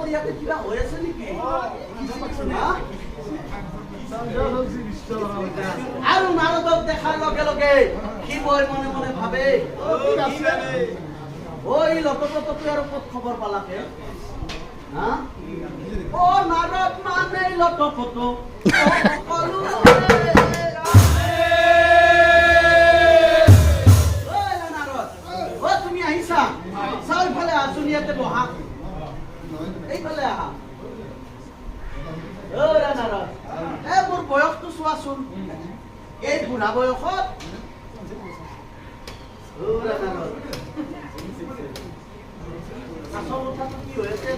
ইয়াতে কিবা হৈ আছে নেকি আৰু নাৰদক দেখাৰ লগে লগে শিৱই মনে মনে ভাবে ওই লটপটটো আৰু ক'ত খবৰ পালাকে ও নাৰদ মানে লটপট সকলো নাৰদ ও তুমি আহিছা চাৰিওফালে আচুনিয়াতে বহা এইফালে আহা ও নাৰদ মোৰ বয়সটো চোৱাচোন এই বুঢ়া বয়সত নাৰদ আচল কথাটো কি হৈ আছে